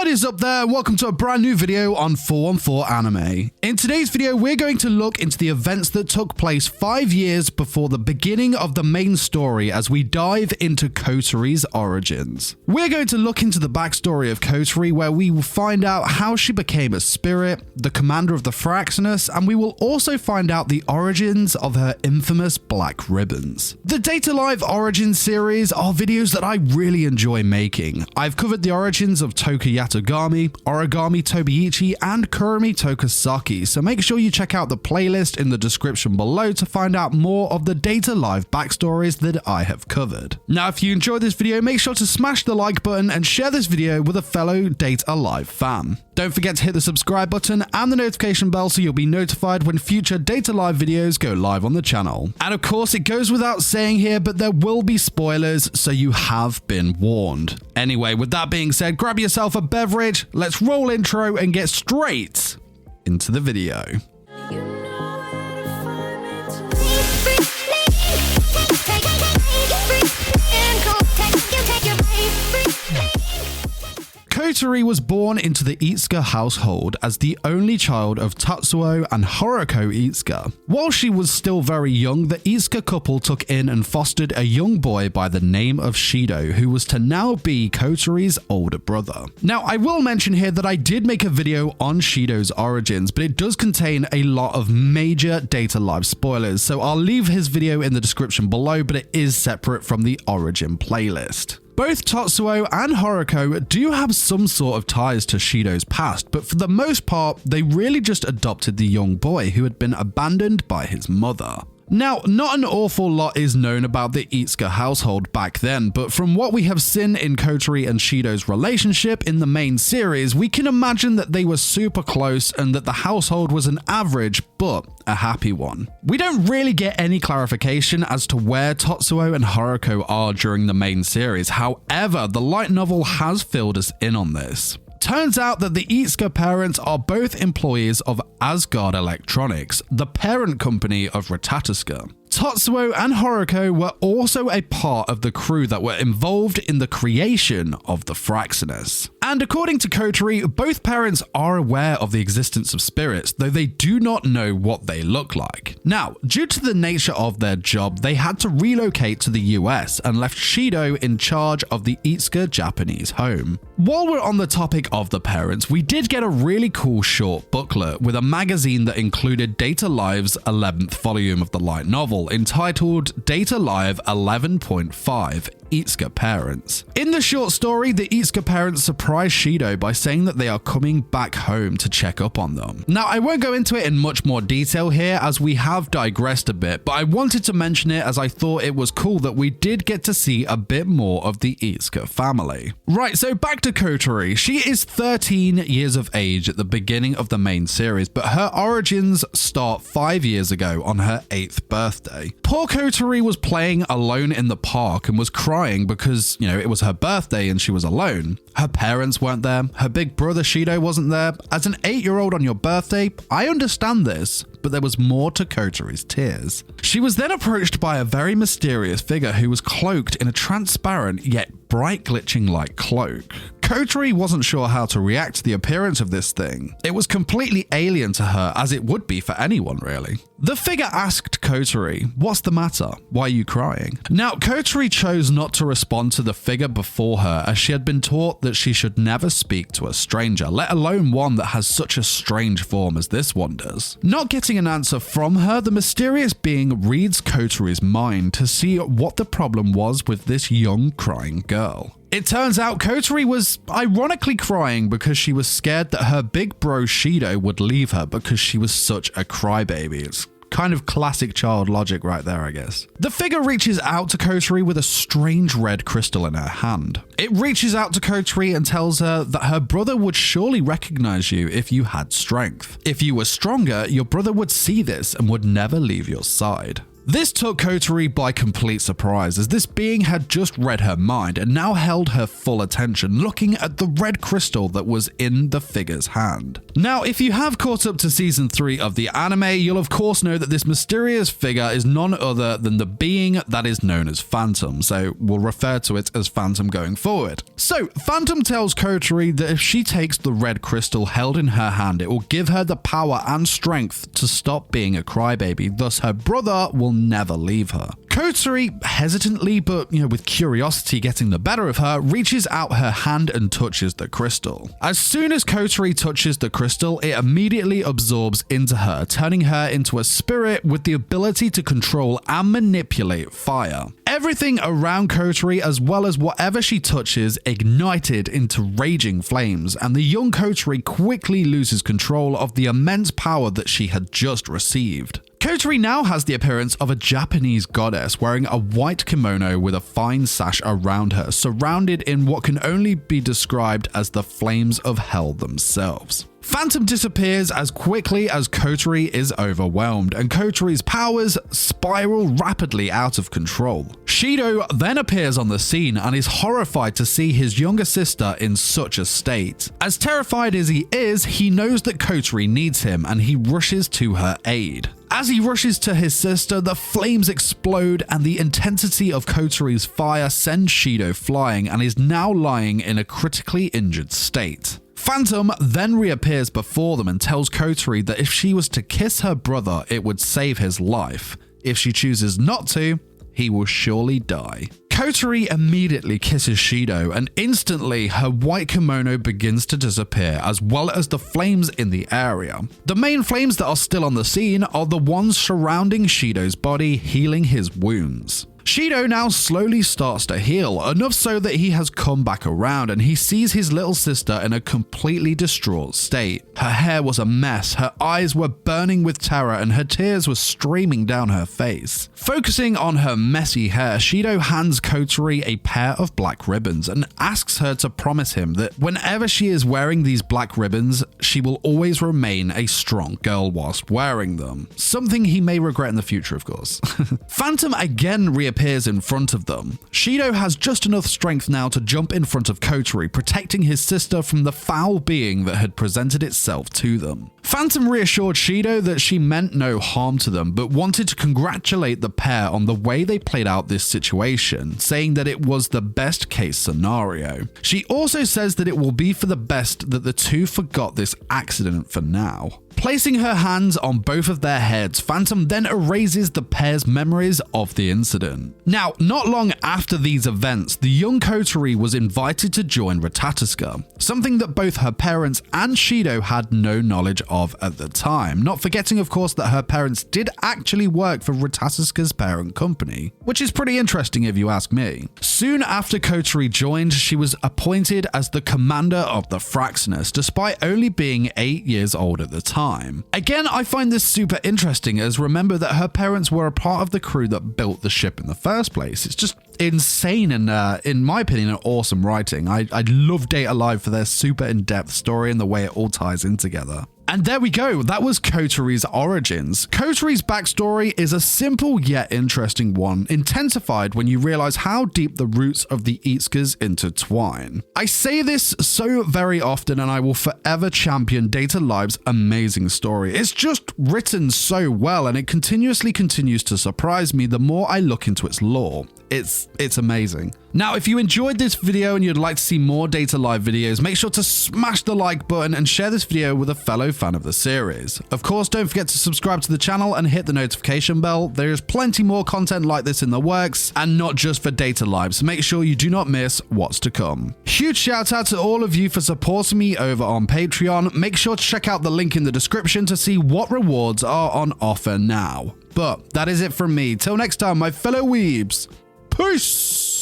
What is up there? Welcome to a brand new video on 414 Anime. In today's video, we're going to look into the events that took place 5 years before the beginning of the main story as we dive into Kotori's origins. We're going to look into the backstory of Kotori, where we will find out how she became a spirit, the commander of the Fraxinus, and we will also find out the origins of her infamous black ribbons. The Data Live Origins series are videos that I really enjoy making. I've covered the origins of Toka Yatogami, Origami Tobiichi, and Kurumi Tokasaki, so make sure you check out the playlist in the description below to find out more of the Data Live backstories that I have covered. Now, if you enjoyed this video, make sure to smash the like button and share this video with a fellow Data Live fan. Don't forget to hit the subscribe button and the notification bell so you'll be notified when future Data Live videos go live on the channel. And of course, it goes without saying here, but there will be spoilers, so you have been warned. Anyway, with that being said, grab yourself a beverage, let's roll intro and get straight into the video. Kotori was born into the Itsuka household as the only child of Tatsuo and Haruko Itsuka. While she was still very young, the Itsuka couple took in and fostered a young boy by the name of Shido, who was to now be Kotori's older brother. Now, I will mention here that I did make a video on Shido's origins, but it does contain a lot of major Data Live spoilers, so I'll leave his video in the description below, but it is separate from the origin playlist. Both Tatsuo and Haruko do have some sort of ties to Shido's past, but for the most part, they really just adopted the young boy who had been abandoned by his mother. Now, not an awful lot is known about the Itsuka household back then, but from what we have seen in Kotori and Shido's relationship in the main series, we can imagine that they were super close and that the household was an average but a happy one. We don't really get any clarification as to where Tatsuo and Haruko are during the main series, however, the light novel has filled us in on this. Turns out that the Itsuka parents are both employees of Asgard Electronics, the parent company of Ratatosuka. Tatsuo and Haruko were also a part of the crew that were involved in the creation of the Fraxinus. And according to Kotori, both parents are aware of the existence of spirits, though they do not know what they look like. Now, due to the nature of their job, they had to relocate to the US and left Shido in charge of the Itsuka Japanese home. While we're on the topic of the parents, we did get a really cool short booklet with a magazine that included Data Live's 11th volume of the light novel, entitled Data Live 11.5 Itsuka Parents. In the short story, the Itsuka parents surprise Shido by saying that they are coming back home to check up on them. Now, I won't go into it in much more detail here as we have digressed a bit, but I wanted to mention it as I thought it was cool that we did get to see a bit more of the Itsuka family. Right, so back to Kotori. She is 13 years of age at the beginning of the main series, but her origins start 5 years ago on her 8th birthday. Poor Kotori was playing alone in the park and was crying because, it was her birthday and she was alone. Her parents weren't there. Her big brother Shido wasn't there. As an 8-year-old on your birthday, I understand this, but there was more to Kotori's tears. She was then approached by a very mysterious figure who was cloaked in a transparent yet bright glitching light cloak. Kotori wasn't sure how to react to the appearance of this thing. It was completely alien to her, as it would be for anyone really. The figure asked Kotori, "What's the matter? Why are you crying?" Now, Kotori chose not to respond to the figure before her, as she had been taught that she should never speak to a stranger, let alone one that has such a strange form as this one does. Not getting an answer from her, the mysterious being reads Kotori's mind to see what the problem was with this young crying girl. It turns out Kotori was ironically crying because she was scared that her big bro Shido would leave her because she was such a crybaby. It's kind of classic child logic right there, I guess. The figure reaches out to Kotori with a strange red crystal in her hand. It reaches out to Kotori and tells her that her brother would surely recognize you if you had strength. If you were stronger, your brother would see this and would never leave your side. This took Kotori by complete surprise, as this being had just read her mind and now held her full attention, looking at the red crystal that was in the figure's hand. Now, if you have caught up to season 3 of the anime, you'll of course know that this mysterious figure is none other than the being that is known as Phantom, so we'll refer to it as Phantom going forward. So, Phantom tells Kotori that if she takes the red crystal held in her hand, it will give her the power and strength to stop being a crybaby, thus her brother will never leave her. Kotori, hesitantly but with curiosity getting the better of her, reaches out her hand and touches the crystal. As soon as Kotori touches the crystal, it immediately absorbs into her, turning her into a spirit with the ability to control and manipulate fire. Everything around Kotori, as well as whatever she touches, ignited into raging flames, and the young Kotori quickly loses control of the immense power that she had just received. Kotori now has the appearance of a Japanese goddess wearing a white kimono with a fine sash around her, surrounded in what can only be described as the flames of hell themselves. Phantom disappears as quickly as Kotori is overwhelmed, and Kotori's powers spiral rapidly out of control. Shido then appears on the scene and is horrified to see his younger sister in such a state. As terrified as he is, he knows that Kotori needs him and he rushes to her aid. As he rushes to his sister, the flames explode and the intensity of Kotori's fire sends Shido flying and is now lying in a critically injured state. Phantom then reappears before them and tells Kotori that if she was to kiss her brother, it would save his life. If she chooses not to, he will surely die. Kotori immediately kisses Shido, and instantly her white kimono begins to disappear, as well as the flames in the area. The main flames that are still on the scene are the ones surrounding Shido's body, healing his wounds. Shido now slowly starts to heal, enough so that he has come back around and he sees his little sister in a completely distraught state. Her hair was a mess, her eyes were burning with terror and her tears were streaming down her face. Focusing on her messy hair, Shido hands Kotori a pair of black ribbons and asks her to promise him that whenever she is wearing these black ribbons, she will always remain a strong girl whilst wearing them. Something he may regret in the future, of course. Phantom again reappears in front of them. Shido has just enough strength now to jump in front of Kotori, protecting his sister from the foul being that had presented itself to them. Phantom reassured Shido that she meant no harm to them, but wanted to congratulate the pair on the way they played out this situation, saying that it was the best case scenario. She also says that it will be for the best that the two forgot this accident for now. Placing her hands on both of their heads, Phantom then erases the pair's memories of the incident. Now, not long after these events, the young Kotori was invited to join Ratatosuka, something that both her parents and Shido had no knowledge of at the time, not forgetting of course that her parents did actually work for Ratatosuka's parent company, which is pretty interesting if you ask me. Soon after Kotori joined, she was appointed as the commander of the Fraxinus, despite only being 8 years old at the time. Again, I find this super interesting, as remember that her parents were a part of the crew that built the ship in the first place. It's just insane and, in my opinion, an awesome writing. I love Date Alive for their super in-depth story and the way it all ties in together. And there we go, that was Kotori's origins. Kotori's backstory is a simple yet interesting one, intensified when you realize how deep the roots of the Itsukas intertwine. I say this so very often and I will forever champion Date Alive's amazing story. It's just written so well and it continuously continues to surprise me the more I look into its lore. It's amazing. Now, if you enjoyed this video and you'd like to see more Date Alive videos, make sure to smash the like button and share this video with a fellow fan of the series. Of course, don't forget to subscribe to the channel and hit the notification bell. There is plenty more content like this in the works, and not just for Date Alive, so make sure you do not miss what's to come. Huge shout out to all of you for supporting me over on Patreon. Make sure to check out the link in the description to see what rewards are on offer now. But that is it from me. Till next time, my fellow weebs. Peace!